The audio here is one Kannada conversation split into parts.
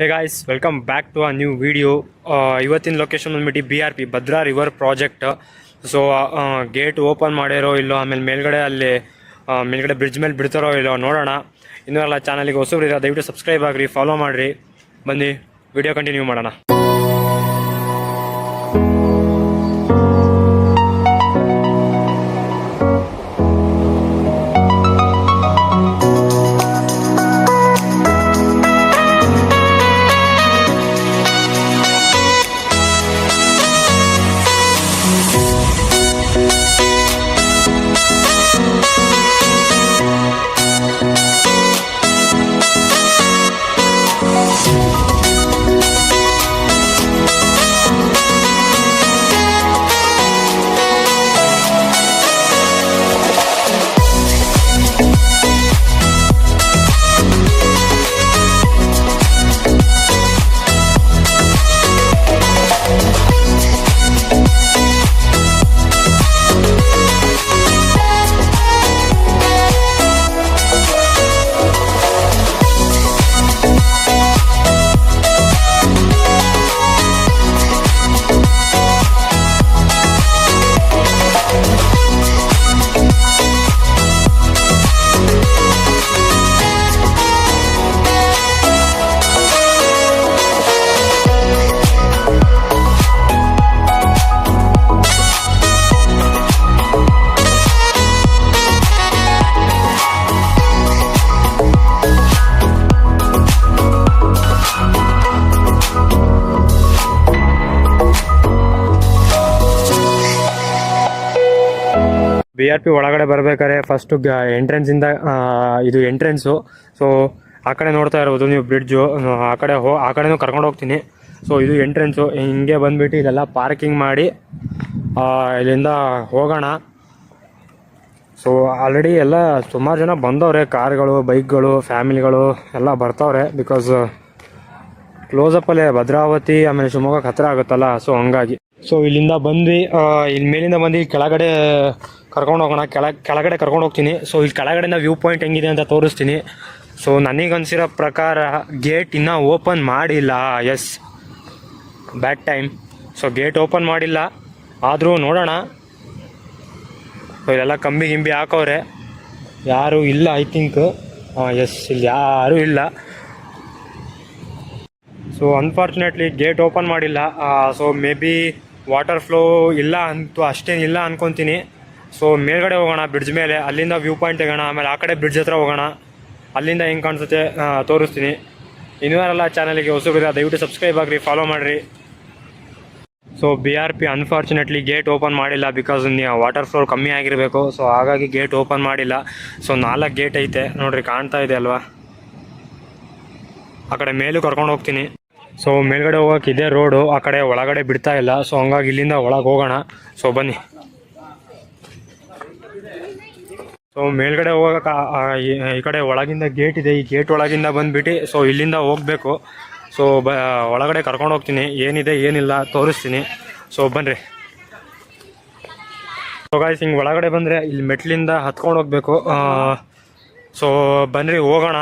Hey guys, welcome back to a new video. ಇವತ್ತಿನ ಲೊಕೇಶನ್ ಬಂದ್ಬಿಟ್ಟು BRP Bhadra river project. So gate open ಮಾಡಿರೋ ಇಲ್ಲೋ, ಆಮೇಲೆ ಮೇಲ್ಗಡೆ ಅಲ್ಲಿ ಮೇಲ್ಗಡೆ ಬ್ರಿಡ್ಜ್ ಮೇಲೆ ಬಿಡ್ತಾರೋ ಇಲ್ಲೋ ನೋಡೋಣ. ಇನ್ನೂ ಎಲ್ಲ ಚಾನಲಿಗೆ ಹೊಸಬ್ರಿರ ದಯವಿಟ್ಟು ಸಬ್ಸ್ಕ್ರೈಬ್ ಆಗಿರಿ, ಫಾಲೋ ಮಾಡಿರಿ. ಬನ್ನಿ ವಿಡಿಯೋ ಕಂಟಿನ್ಯೂ ಮಾಡೋಣ. BRP ಒಳಗಡೆ ಬರ್ಬೇಕಾದ್ರೆ ಫಸ್ಟು ಎಂಟ್ರೆನ್ಸಿಂದ ಇದು ಎಂಟ್ರೆನ್ಸು. ಸೊ ಆ ಕಡೆ ನೋಡ್ತಾ ಇರ್ಬೋದು ನೀವು ಬ್ರಿಡ್ಜು, ಆ ಕಡೆನೂ ಕರ್ಕೊಂಡು ಹೋಗ್ತೀನಿ. ಸೊ ಇದು ಎಂಟ್ರೆನ್ಸು. ಹಿಂಗೆ ಬಂದುಬಿಟ್ಟು ಇಲ್ಲೆಲ್ಲ ಪಾರ್ಕಿಂಗ್ ಮಾಡಿ ಇಲ್ಲಿಂದ ಹೋಗೋಣ. ಸೊ ಆಲ್ರೆಡಿ ಎಲ್ಲ ಸುಮಾರು ಜನ ಬಂದವ್ರೆ, ಕಾರ್ಗಳು, ಬೈಕ್ಗಳು, ಫ್ಯಾಮಿಲಿಗಳು ಎಲ್ಲ ಬರ್ತಾವ್ರೆ. ಬಿಕಾಸ್ ಕ್ಲೋಸಪ್ಪಲ್ಲೇ ಭದ್ರಾವತಿ ಆಮೇಲೆ ಶಿವಮೊಗ್ಗಕ್ಕೆ ಹತ್ತಿರ ಆಗುತ್ತಲ್ಲ, ಸೊ ಹಂಗಾಗಿ. ಸೊ ಇಲ್ಲಿಂದ ಬಂದ್ವಿ, ಇಲ್ಲಿ ಮೇಲಿಂದ ಬಂದು ಕೆಳಗಡೆ ಕರ್ಕೊಂಡು ಹೋಗೋಣ. ಕೆಳಗಡೆ ಕರ್ಕೊಂಡು ಹೋಗ್ತೀನಿ. ಸೊ ಇಲ್ಲಿ ಕೆಳಗಡೆಯಿಂದ ವ್ಯೂ ಪಾಯಿಂಟ್ ಹೆಂಗಿದೆ ಅಂತ ತೋರಿಸ್ತೀನಿ. ಸೊ ನನಗನ್ಸಿರೋ ಪ್ರಕಾರ ಗೇಟ್ ಇನ್ನೂ ಓಪನ್ ಮಾಡಿಲ್ಲ. Yes, bad time. So gate open ಮಾಡಿಲ್ಲ, ಆದರೂ ನೋಡೋಣ. ಸೊ ಇಲ್ಲೆಲ್ಲ ಕಂಬಿ ಗಿಂಬಿ ಹಾಕವ್ರೆ, ಯಾರೂ ಇಲ್ಲ ಐ ಥಿಂಕ್. ಎಸ್, ಇಲ್ಲಿ ಯಾರೂ ಇಲ್ಲ. ಸೊ ಅನ್ಫಾರ್ಚುನೇಟ್ಲಿ ಗೇಟ್ ಓಪನ್ ಮಾಡಿಲ್ಲ. So may be water flow ಇಲ್ಲ ಅಂತೂ ಅಷ್ಟೇನಿಲ್ಲ ಅನ್ಕೊತೀನಿ. ಸೊ ಮೇಲ್ಗಡೆ ಹೋಗೋಣ ಬ್ರಿಡ್ಜ್ ಮೇಲೆ, ಅಲ್ಲಿಂದ ವ್ಯೂ ಪಾಯಿಂಟ್ ತೆಗೋಣ. ಆಮೇಲೆ ಆ ಕಡೆ ಬ್ರಿಡ್ಜ್ ಹತ್ರ ಹೋಗೋಣ, ಅಲ್ಲಿಂದ ಹೆಂಗೆ ಕಾಣಿಸುತ್ತೆ ತೋರಿಸ್ತೀನಿ. ಇನ್ನೂ ಯಾರೆಲ್ಲ ಚಾನಲಿಗೆ ಹೊಸಬ್ರಿರ ದಯವಿಟ್ಟು ಸಬ್ಸ್ಕ್ರೈಬ್ ಆಗಿರಿ, ಫಾಲೋ ಮಾಡಿರಿ. So BRP unfortunately gate open ಮಾಡಿಲ್ಲ, ಬಿಕಾಸ್ ವಾಟರ್ ಫ್ಲೋ ಕಮ್ಮಿ ಆಗಿರಬೇಕು. ಸೊ ಹಾಗಾಗಿ ಗೇಟ್ ಓಪನ್ ಮಾಡಿಲ್ಲ. ಸೊ 4 ಗೇಟ್ ಐತೆ ನೋಡ್ರಿ, ಕಾಣ್ತಾ ಇದೆ ಅಲ್ವಾ. ಆ ಕಡೆ ಮೇಲೂ ಕರ್ಕೊಂಡು ಹೋಗ್ತೀನಿ. ಸೊ ಮೇಲ್ಗಡೆ ಹೋಗೋಕೆ ಇದೇ ರೋಡು, ಆ ಕಡೆ ಒಳಗಡೆ ಬಿಡ್ತಾ ಇಲ್ಲ. ಸೊ ಹಂಗಾಗಿ ಇಲ್ಲಿಂದ ಒಳಗೆ ಹೋಗೋಣ. ಸೊ ಬನ್ನಿ. ಸೊ ಮೇಲ್ಗಡೆ ಹೋಗೋಕೆ ಈ ಕಡೆ ಒಳಗಿಂದ ಗೇಟ್ ಇದೆ. ಈ ಗೇಟ್ ಒಳಗಿಂದ ಬಂದುಬಿಟ್ಟು ಸೊ ಇಲ್ಲಿಂದ ಹೋಗಬೇಕು. ಸೊ ಒಳಗಡೆ ಕರ್ಕೊಂಡು ಹೋಗ್ತೀನಿ, ಏನಿದೆ ಏನಿಲ್ಲ ತೋರಿಸ್ತೀನಿ. ಸೊ ಬನ್ನಿರಿ. ಸೊ ಗಾಯ್ಸ್, ಹಿಂಗೆ ಒಳಗಡೆ ಬಂದರೆ ಇಲ್ಲಿ ಮೆಟ್ಲಿಂದ ಹತ್ಕೊಂಡು ಹೋಗಬೇಕು. ಸೊ ಬನ್ನಿರಿ ಹೋಗೋಣ.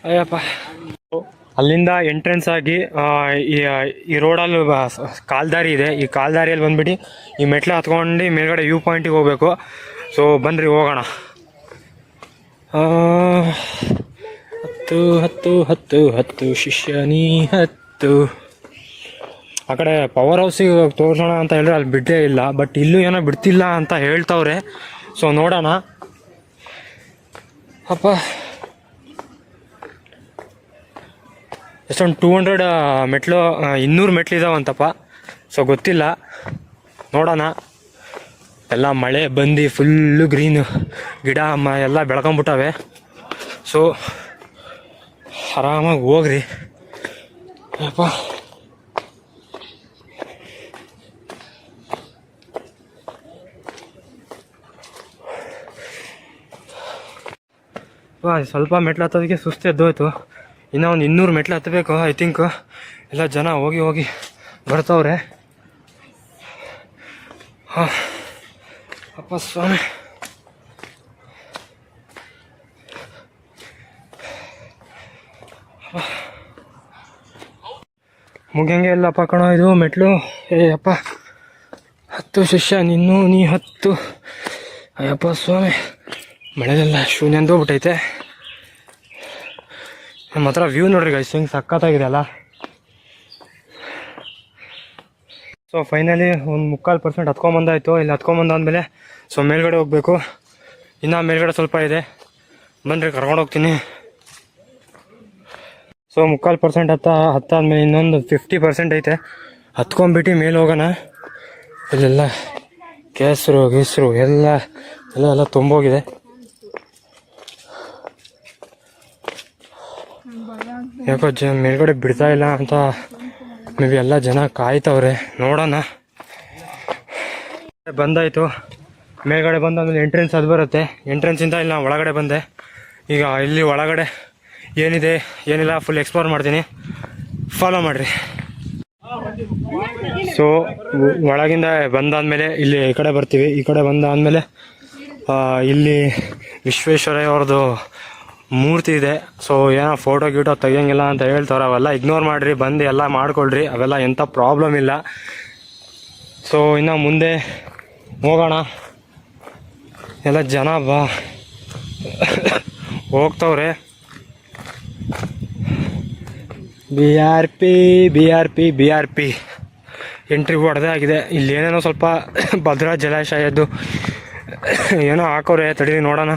ಅಯ್ಯಪ್ಪ, ಅಲ್ಲಿಂದ ಎಂಟ್ರೆನ್ಸ್ ಆಗಿ ಈ ರೋಡಲ್ಲಿ ಕಾಲ್ದಾರಿ ಇದೆ. ಈ ಕಾಲ್ದಾರಿಯಲ್ಲಿ ಬಂದ್ಬಿಟ್ಟು ಈ ಮೆಟ್ಲು ಹತ್ಕೊಂಡು ಮೇಲ್ಗಡೆ ವ್ಯೂ ಪಾಯಿಂಟಿಗೆ ಹೋಗಬೇಕು. ಸೊ ಬನ್ನಿರಿ ಹೋಗೋಣ. 10 ಶಿಷ್ಯನಿ 10. ಆ ಕಡೆ ಪವರ್ ಹೌಸಿಗೆ ತೋರಿಸೋಣ ಅಂತ ಹೇಳಿದ್ರೆ ಅಲ್ಲಿ ಬಿಟ್ಟೇ ಇಲ್ಲ, ಬಟ್ ಇಲ್ಲೂ ಏನೋ ಬಿಡ್ತಿಲ್ಲ ಅಂತ ಹೇಳ್ತವ್ರೆ. ಸೊ ನೋಡೋಣ. ಅಪ್ಪ, ಎಷ್ಟೊಂದು 200 ಮೆಟ್ಲು, 200 ಮೆಟ್ಲಿದಾವಂತಪ್ಪ. ಸೊ ಗೊತ್ತಿಲ್ಲ, ನೋಡೋಣ. ಎಲ್ಲ ಮಳೆ ಬಂದು ಫುಲ್ಲು ಗ್ರೀನು, ಗಿಡ ಎಲ್ಲ ಬೆಳ್ಕೊಂಬಿಟ್ಟವೆ. ಸೊ ಆರಾಮಾಗಿ ಹೋಗ್ರಿ. ಅಪ್ಪ, ಸ್ವಲ್ಪ ಮೆಟ್ಲು ಹತ್ತೋದಕ್ಕೆ ಸುಸ್ತು ಎದ್ದೋಯ್ತು. ಇನ್ನೂ ಒಂದು 200 ಮೆಟ್ಲು ಹತ್ತಬೇಕು ಐ ಥಿಂಕ್. ಎಲ್ಲ ಜನ ಹೋಗಿ ಹೋಗಿ ಬರ್ತಾವ್ರೆ. ಹಾಂ ಅಪ್ಪ ಸ್ವಾಮಿ. ಮುಗಿಯಂಗೆ ಇಲ್ಲಪ್ಪ ಕಣೋ ಇದು ಮೆಟ್ಲು. ಏ ಅಪ್ಪ, ಹತ್ತು ಶಿಷ್ಯ ನಿನ್ನೂ ನೀ ಹತ್ತು. ಅಯ್ಯಪ್ಪ ಸ್ವಾಮಿ, ಮಳೆದೆಲ್ಲ ಶೂನ್ಯಂದೋಗ್ಬಿಟ್ಟೈತೆ. ನಮ್ಮ ಹತ್ರ ವ್ಯೂ ನೋಡ್ರಿ ಗೈಸ್, ಹಿಂಗೆ ಸಖತ್ತಾಗಿದೆ ಅಲ್ಲ. ಸೊ ಫೈನಲಿ ಒಂದು 3/4% ಹತ್ಕೊಂಬಂದಾಯಿತು. ಇಲ್ಲಿ ಹತ್ಕೊಂಬಂದಾದ್ಮೇಲೆ ಸೊ ಮೇಲ್ಗಡೆ ಹೋಗಬೇಕು. ಇನ್ನೂ ಮೇಲ್ಗಡೆ ಸ್ವಲ್ಪ ಇದೆ, ಬನ್ನಿರಿ ಕರ್ಕೊಂಡು ಹೋಗ್ತೀನಿ. ಸೊ 3/4% ಹತ್ತಾದ್ಮೇಲೆ ಇನ್ನೊಂದು 50% ಐತೆ. ಹತ್ಕೊಂಡ್ಬಿಟ್ಟು ಮೇಲೆ ಹೋಗೋಣ. ಇಲ್ಲೆಲ್ಲ ಕೆಸರು ಗೀಸರು ಎಲ್ಲ ತುಂಬೋಗಿದೆ. ಯಾಕೋ ಮೇಲ್ಗಡೆ ಬಿಡ್ತಾ ಇಲ್ಲ ಅಂತ ಮೇ ಬಿ ಎಲ್ಲ ಜನ ಕಾಯ್ತವ್ರೆ, ನೋಡೋಣ. ಬಂದಾಯಿತು, ಮೇಲ್ಗಡೆ ಬಂದಾದ್ಮೇಲೆ ಎಂಟ್ರೆನ್ಸ್ ಅದು ಬರುತ್ತೆ. ಎಂಟ್ರೆನ್ಸಿಂದ ಇಲ್ಲಿ ನಾನು ಒಳಗಡೆ ಬಂದೆ. ಈಗ ಇಲ್ಲಿ ಒಳಗಡೆ ಏನಿದೆ ಏನಿಲ್ಲ ಫುಲ್ ಎಕ್ಸ್ಪ್ಲೋರ್ ಮಾಡ್ತೀನಿ, ಫಾಲೋ ಮಾಡಿರಿ. ಸೊ ಒಳಗಿಂದ ಬಂದಾದಮೇಲೆ ಇಲ್ಲಿ ಈ ಕಡೆ ಬರ್ತೀವಿ. ಈ ಕಡೆ ಬಂದಾದಮೇಲೆ ಇಲ್ಲಿ ವಿಶ್ವೇಶ್ವರಯ್ಯ ಅವ್ರದ್ದು ಮೂರ್ತಿ ಇದೆ. ಸೊ ಏನೋ ಫೋಟೋ ಗೀಟೋ ತೆಗಿಯಂಗಿಲ್ಲ ಅಂತ ಹೇಳ್ತಾರೆ, ಅವೆಲ್ಲ ಇಗ್ನೋರ್ ಮಾಡಿರಿ, ಬಂದು ಎಲ್ಲ ಮಾಡ್ಕೊಳ್ರಿ, ಅವೆಲ್ಲ ಎಂಥ ಪ್ರಾಬ್ಲಮ್ ಇಲ್ಲ. ಸೊ ಇನ್ನು ಮುಂದೆ ಹೋಗೋಣ. ಎಲ್ಲ ಜನ ಹೋಗ್ತವ್ರೆ. BRP ಎಂಟ್ರಿ ಹೊಡೆದೇ ಆಗಿದೆ. ಇಲ್ಲಿ ಏನೇನೋ ಸ್ವಲ್ಪ ಭದ್ರಾ ಜಲಾಶಯದ್ದು ಏನೋ ಹಾಕೋರೆ, ತಡೀರಿ ನೋಡೋಣ.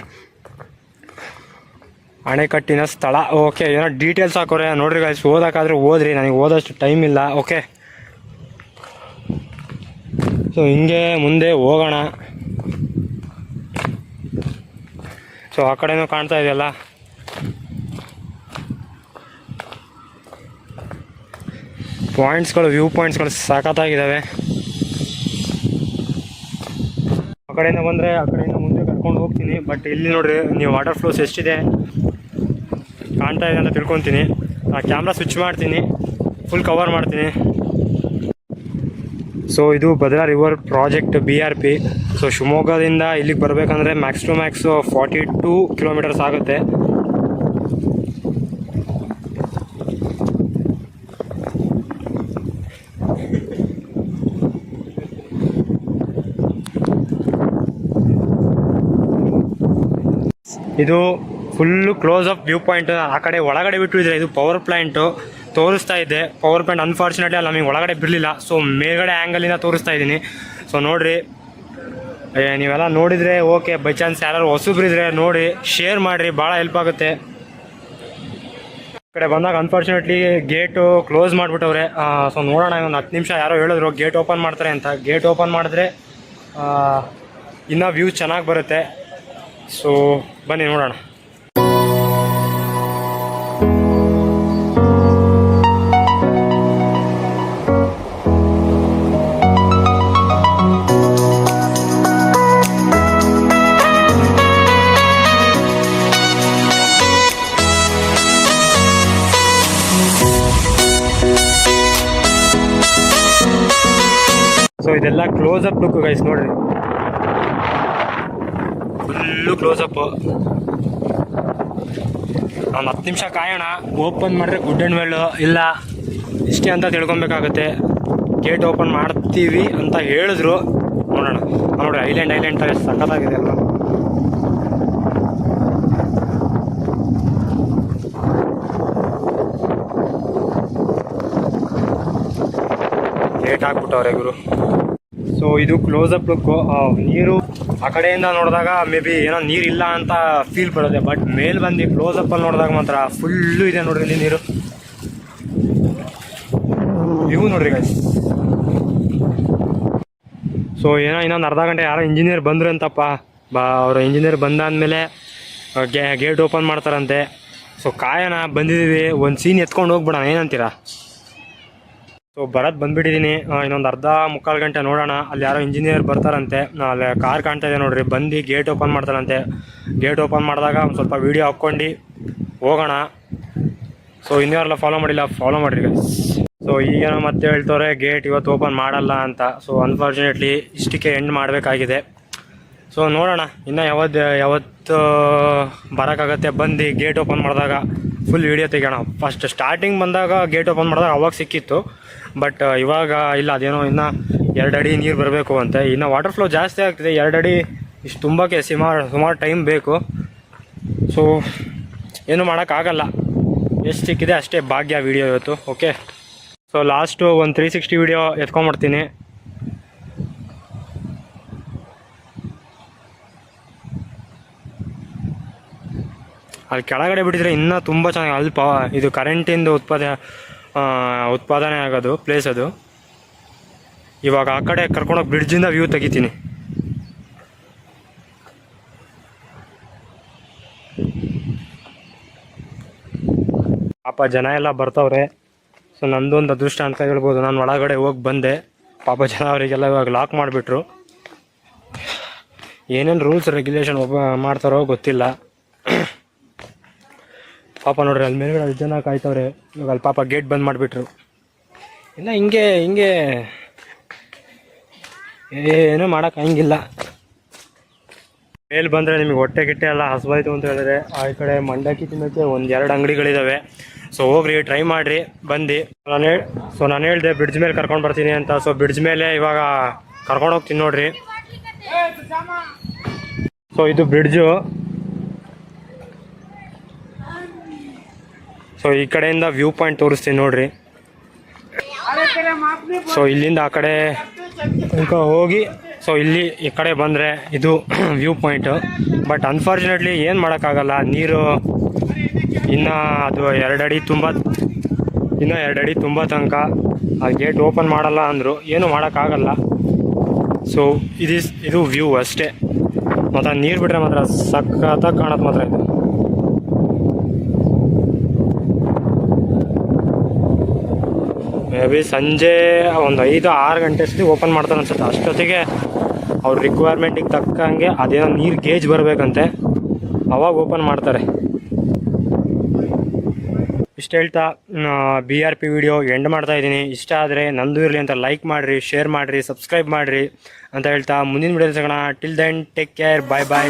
ಅಣೆಕಟ್ಟಿನ ಸ್ಥಳ, ಓಕೆ, ಏನೋ ಡೀಟೇಲ್ಸ್ ಹಾಕೋರೆ ನೋಡ್ರಿ ಗೈಸ್. ಓದೋಕ್ಕಾದ್ರೆ ಓದ್ರಿ, ನನಗೆ ಓದೋಷ್ಟು ಟೈಮ್ ಇಲ್ಲ. ಓಕೆ, ಸೊ ಹಿಂಗೆ ಮುಂದೆ ಹೋಗೋಣ. ಸೊ ಆ ಕಡೆನೂ ಕಾಣ್ತಾ ಇದೆಯಲ್ಲ, ಪಾಯಿಂಟ್ಸ್ಗಳು, ವ್ಯೂ ಪಾಯಿಂಟ್ಸ್ಗಳು ಸಖತ್ತಾಗಿದ್ದಾವೆ. ಆ ಕಡೆಯಿಂದ ಬಂದರೆ ಆ ಕಡೆಯಿಂದ ಮುಂದೆ ಕರ್ಕೊಂಡು ಹೋಗ್ತೀನಿ. ಬಟ್ ಇಲ್ಲಿ ನೋಡ್ರಿ ನೀವು ವಾಟರ್ ಫ್ಲೋಸ್ ಎಷ್ಟಿದೆ ಕಾಣ್ತಾ ಇದೆ ಅಂತ ತಿಳ್ಕೊತೀನಿ. ಆ ಕ್ಯಾಮ್ರಾ ಸ್ವಿಚ್ ಮಾಡ್ತೀನಿ, ಫುಲ್ ಕವರ್ ಮಾಡ್ತೀನಿ. ಸೊ ಇದು Bhadra river project BRP. So ಶಿವಮೊಗ್ಗದಿಂದ ಇಲ್ಲಿಗೆ ಬರಬೇಕಂದ್ರೆ ಮ್ಯಾಕ್ಸ್ ಟು ಮ್ಯಾಕ್ಸ್ 42 ಕಿಲೋಮೀಟರ್ಸ್ ಆಗುತ್ತೆ. ಇದು full close up view point. ಆ ಕಡೆ ಒಳಗಡೆ ಬಿಟ್ಟಿದ್ರೆ ಇದು ಪವರ್ ಪ್ಲ್ಯಾಂಟು ತೋರಿಸ್ತಾ ಇದೆ. ಪವರ್ ಪ್ಲ್ಯಾಂಟ್ ಅನ್ಫಾರ್ಚುನೇಟ್ಲಿ ಅಲ್ಲಿ ನಮಗೆ ಒಳಗಡೆ ಬಿಡಲಿಲ್ಲ. ಸೊ ಮೇಲ್ಗಡೆ ಆ್ಯಂಗಲಿಂದ ತೋರಿಸ್ತಾ ಇದ್ದೀನಿ. ಸೊ ನೋಡಿರಿ, ನೀವೆಲ್ಲ ನೋಡಿದರೆ ಓಕೆ, ಬೈ ಚಾನ್ಸ್ ಯಾರು ಹೊಸಬ್ರಿದ್ರೆ ನೋಡಿ ಶೇರ್ ಮಾಡಿರಿ, ಭಾಳ ಹೆಲ್ಪ್ ಆಗುತ್ತೆ. ಈ ಕಡೆ ಬಂದಾಗ ಅನ್ಫಾರ್ಚುನೇಟ್ಲಿ ಗೇಟು ಕ್ಲೋಸ್ ಮಾಡಿಬಿಟ್ಟವ್ರೆ. ಸೊ ನೋಡೋಣ, ಒಂದು 10 ನಿಮಿಷ ಯಾರೋ ಹೇಳಿದ್ರು ಗೇಟ್ ಓಪನ್ ಮಾಡ್ತಾರೆ ಅಂತ. ಗೇಟ್ ಓಪನ್ ಮಾಡಿದ್ರೆ ಇನ್ನೂ ವ್ಯೂ ಚೆನ್ನಾಗಿ ಬರುತ್ತೆ. ಸೊ ಬನ್ನಿ ನೋಡೋಣ. ಸೊ ಇದೆಲ್ಲ ಕ್ಲೋಸ್ ಅಪ್ ಲುಕ್ ಗೈಸ್, ನೋಡ್ರಿ, ಫುಲ್ಲು ಕ್ಲೋಸ್ ಅಪ್. ಒಂದು 10 ನಿಮಿಷ ಕಾಯೋಣ. ಓಪನ್ ಮಾಡಿದ್ರೆ ಗುಡ್ ಆ್ಯಂಡ್ ವೆಲ್, ಇಲ್ಲ ಇಷ್ಟೇ ಅಂತ ತಿಳ್ಕೊಬೇಕಾಗುತ್ತೆ. ಗೇಟ್ ಓಪನ್ ಮಾಡ್ತೀವಿ ಅಂತ ಹೇಳಿದ್ರು, ನೋಡೋಣ. ನೋಡ್ರಿ ಐಲ್ಯಾಂಡ್ ಥರ ಸಖತ್ತಾಗಿದೆ ಅಲ್ವಾ. ಗೇಟ್ ಹಾಕ್ಬಿಟ್ಟವ್ರೆ ಗುರು. ಸೊ ಇದು ಕ್ಲೋಸ್ ಅಪ್ ಲುಕ್ಕು. ನೀರು ಆ ಕಡೆಯಿಂದ ನೋಡಿದಾಗ ಮೇ ಬಿ ಏನೋ ನೀರಿಲ್ಲ ಅಂತ ಫೀಲ್ ಬರುತ್ತೆ. ಬಟ್ ಮೇಲೆ ಬಂದು ಕ್ಲೋಸ್ ಅಪ್ಪಲ್ಲಿ ನೋಡಿದಾಗ ಮಾತ್ರ ಫುಲ್ಲು ಇದೆ ನೋಡ್ರಿ ಇಲ್ಲಿ ನೀರು. ವ್ಯೂ ನೋಡ್ರಿ ಗೈಸ್. ಸೊ ಏನೋ ಇನ್ನೊಂದು ಅರ್ಧ ಗಂಟೆ ಯಾರೋ ಇಂಜಿನಿಯರ್ ಬಂದರು ಅಂತಪ್ಪ. ಅವರು ಇಂಜಿನಿಯರ್ ಬಂದಾದಮೇಲೆ ಗೇಟ್ ಓಪನ್ ಮಾಡ್ತಾರಂತೆ. ಸೊ ಕಾಯೋಣ, ಬಂದಿದ್ದೀವಿ, ಒಂದು ಸೀನ್ ಎತ್ಕೊಂಡು ಹೋಗ್ಬಿಡೋಣ, ಏನಂತೀರಾ? ಸೊ ಬರೋದು ಬಂದುಬಿಟ್ಟಿದ್ದೀನಿ. ಇನ್ನೊಂದು ಅರ್ಧ ಮುಕ್ಕಾಲು ಗಂಟೆ ನೋಡೋಣ. ಅಲ್ಲಿ ಯಾರೋ ಇಂಜಿನಿಯರ್ ಬರ್ತಾರಂತೆ. ಅಲ್ಲಿ ಕಾರ್ ಕಾಣ್ತಾ ಇದೆ ನೋಡ್ರಿ, ಬಂದು ಗೇಟ್ ಓಪನ್ ಮಾಡ್ತಾರಂತೆ. ಗೇಟ್ ಓಪನ್ ಮಾಡಿದಾಗ ಒಂದು ಸ್ವಲ್ಪ ವೀಡಿಯೋ ಹಾಕ್ಕೊಂಡು ಹೋಗೋಣ. ಸೊ ಇನ್ನೂ ಫಾಲೋ ಮಾಡಿಲ್ಲ, ಫಾಲೋ ಮಾಡಿರಿ ಗೈಸ್. ಸೊ ಈಗೇನೋ ಮತ್ತೆ ಹೇಳ್ತವ್ರೆ ಗೇಟ್ ಇವತ್ತು ಓಪನ್ ಮಾಡಲ್ಲ ಅಂತ. ಸೊ ಅನ್ಫಾರ್ಚುನೇಟ್ಲಿ ಇಷ್ಟಕ್ಕೆ ಎಂಡ್ ಮಾಡಬೇಕಾಗಿದೆ. ಸೊ ನೋಡೋಣ ಇನ್ನು ಯಾವತ್ತು ಬರೋಕ್ಕಾಗತ್ತೆ. ಬಂದು ಗೇಟ್ ಓಪನ್ ಮಾಡಿದಾಗ ಫುಲ್ ವೀಡಿಯೋ ತೆಗೋಣ. ಫಸ್ಟ್ ಸ್ಟಾರ್ಟಿಂಗ್ ಬಂದಾಗ ಗೇಟ್ ಓಪನ್ ಮಾಡಿದಾಗ ಅವಾಗ ಸಿಕ್ಕಿತ್ತು, ಬಟ್ ಇವಾಗ ಇಲ್ಲ, ಅದೇನೋ ಇನ್ನೂ 2 ಅಡಿ ನೀರು ಬರಬೇಕು ಅಂತೆ. ಇನ್ನು ವಾಟರ್ ಫ್ಲೋ ಜಾಸ್ತಿ ಆಗ್ತಿದೆ, 2 ಅಡಿ ಇಷ್ಟು ತುಂಬಕ್ಕೆ ಸುಮಾರು ಟೈಮ್ ಬೇಕು. ಸೊ ಏನು ಮಾಡೋಕ್ಕಾಗಲ್ಲ, ಎಷ್ಟು ಸಿಕ್ಕಿದೆ ಅಷ್ಟೇ ಭಾಗ್ಯ ವೀಡಿಯೋ ಇವತ್ತು. ಓಕೆ, ಸೊ ಲಾಸ್ಟು ಒಂದು 360 ವೀಡಿಯೋ ಎತ್ಕೊಂಡ್ಬರ್ತೀನಿ. ಅಲ್ಲಿ ಕೆಳಗಡೆ ಬಿಟ್ಟಿದ್ರೆ ಇನ್ನೂ ತುಂಬ ಚೆನ್ನಾಗಿ, ಅಲ್ಲಿ ಇದು ಕರೆಂಟಿಂದು ಉತ್ಪಾದನೆ ಆಗೋದು ಪ್ಲೇಸ್ ಅದು. ಇವಾಗ ಆ ಕಡೆ ಕರ್ಕೊಂಡೋಗಿ ಬ್ರಿಡ್ಜಿಂದ ವ್ಯೂ ತೆಗಿತೀನಿ. ಪಾಪ ಜನ ಎಲ್ಲ ಬರ್ತಾವ್ರೆ. ಸೊ ನಂದೊಂದು ಅದೃಷ್ಟ ಅಂತ ಹೇಳ್ಬೋದು, ನಾನು ಒಳಗಡೆ ಹೋಗಿ ಬಂದೆ. ಪಾಪ ಜನ ಅವರಿಗೆಲ್ಲ ಇವಾಗ ಲಾಕ್ ಮಾಡಿಬಿಟ್ರು. ಏನೇನು ರೂಲ್ಸ್ ರೆಗ್ಯುಲೇಷನ್ ಮಾಡ್ತಾರೋ ಗೊತ್ತಿಲ್ಲ. ಪಾಪ ನೋಡ್ರಿ, ಅಲ್ಲಿ ಮೇಲ್ಗಡೆ 10 ಜನ ಕಾಯ್ತವ್ರೆ. ಇವಾಗ ಅಲ್ಲಿ ಪಾಪ ಗೇಟ್ ಬಂದ್ ಮಾಡಿಬಿಟ್ರು. ಇಲ್ಲ ಹಿಂಗೆ ಏನೂ ಮಾಡೋಕ್ಕಾಗಿಲ್ಲ. ಮೇಲ್ ಬಂದರೆ ನಿಮಗೆ ಹೊಟ್ಟೆ ಗಿಟ್ಟೆ ಎಲ್ಲ ಹಸ್ವಾಯ್ತು ಅಂತ ಹೇಳಿದ್ರೆ ಆ ಕಡೆ ಮಂಡಕ್ಕಿ ತಿನ್ನೋಕ್ಕೆ 1-2 ಅಂಗಡಿಗಳಿದ್ದಾವೆ. ಸೊ ಹೋಗ್ರಿ, ಟ್ರೈ ಮಾಡಿರಿ, ಬಂದು. ನಾನು ಹೇಳಿದೆ ಬ್ರಿಡ್ಜ್ ಮೇಲೆ ಕರ್ಕೊಂಡು ಬರ್ತೀನಿ ಅಂತ. ಸೊ ಬ್ರಿಡ್ಜ್ ಮೇಲೆ ಇವಾಗ ಕರ್ಕೊಂಡು ಹೋಗ್ತೀನಿ ನೋಡ್ರಿ. ಸೊ ಇದು ಬ್ರಿಡ್ಜು. ಸೊ ಈ ಕಡೆಯಿಂದ ವ್ಯೂ ಪಾಯಿಂಟ್ ತೋರಿಸ್ತೀನಿ ನೋಡ್ರಿ. ಸೊ ಇಲ್ಲಿಂದ ಆ ಕಡೆ ಹೋಗಿ, ಸೊ ಇಲ್ಲಿ ಈ ಕಡೆ ಬಂದರೆ ಇದು ವ್ಯೂ ಪಾಯಿಂಟು. ಬಟ್ ಅನ್ಫಾರ್ಚುನೇಟ್ಲಿ ಏನು ಮಾಡೋಕ್ಕಾಗಲ್ಲ, ನೀರು ಇನ್ನು ಅದು 2 ಅಡಿ ತುಂಬ ತನಕ ಆ ಗೇಟ್ ಓಪನ್ ಮಾಡಲ್ಲ ಅಂದರು, ಏನು ಮಾಡೋಕ್ಕಾಗಲ್ಲ. ಸೊ ಇದು ವ್ಯೂ ಅಷ್ಟೇ. ಮತ್ತು ನೀರು ಬಿಟ್ಟರೆ ಮಾತ್ರ ಸಖತ್ತಾಗಿ ಕಾಣೋದು ಮಾತ್ರ ಇದು. ಮೇ ಬಿ ಸಂಜೆ ಒಂದು 5-6 ಗಂಟೆ ಅಷ್ಟೇ ಓಪನ್ ಮಾಡ್ತಾರೆ ಅನ್ಸುತ್ತೆ. ಅಷ್ಟೊತ್ತಿಗೆ ಅವ್ರ ರಿಕ್ವೈರ್ಮೆಂಟಿಗೆ ತಕ್ಕಂಗೆ ಅದೇನೋ ನೀರು ಗೇಜ್ ಬರಬೇಕಂತೆ, ಅವಾಗ ಓಪನ್ ಮಾಡ್ತಾರೆ. ಇಷ್ಟು ಹೇಳ್ತಾ BRP ವಿಡಿಯೋ ಎಂಡ್ ಮಾಡ್ತಾ ಇದ್ದೀನಿ. ಇಷ್ಟ ಆದರೆ ನಂದು ಇರಲಿ ಅಂತ ಲೈಕ್ ಮಾಡಿರಿ, ಶೇರ್ ಮಾಡಿರಿ, ಸಬ್ಸ್ಕ್ರೈಬ್ ಮಾಡಿರಿ ಅಂತ ಹೇಳ್ತಾ ಮುಂದಿನ ವಿಡಿಯೋ ಸಿಗೋಣ. ಟಿಲ್ ದೆನ್ ಟೇಕ್ ಕೇರ್, ಬಾಯ್ ಬಾಯ್.